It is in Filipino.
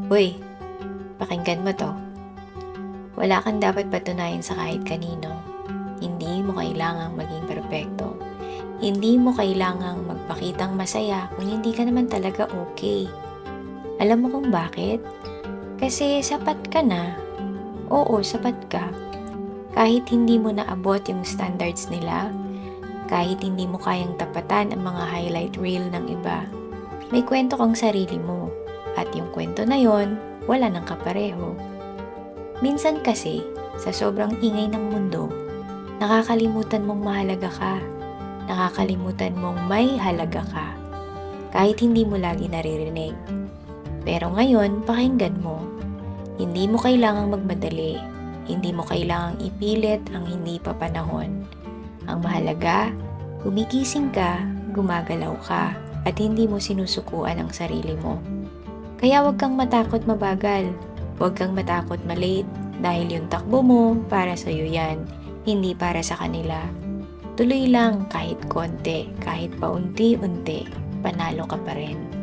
Uy, pakinggan mo 'to. Wala kang dapat patunayan sa kahit kanino. Hindi mo kailangang maging perpekto. Hindi mo kailangang magpakitang masaya kung hindi ka naman talaga okay. Alam mo kung bakit? Kasi sapat ka na. Oo, sapat ka. Kahit hindi mo naabot yung standards nila, kahit hindi mo kayang tapatan ang mga highlight reel ng iba, may kwento kang sarili mo. At yung kwento na yon, wala nang kapareho. Minsan kasi, sa sobrang ingay ng mundo, nakakalimutan mong mahalaga ka. Nakakalimutan mong may halaga ka. Kahit hindi mo lagi naririnig. Pero ngayon, pakinggan mo. Hindi mo kailangang magmadali. Hindi mo kailangang ipilit ang hindi pa panahon. Ang mahalaga, gumigising ka, gumagalaw ka, at hindi mo sinusukuan ang sarili mo. Kaya huwag kang matakot mabagal. Huwag kang matakot malate dahil yung takbo mo para sa'yo yan, hindi para sa kanila. Tuloy lang kahit konti, kahit paunti-unti, panalo ka pa rin.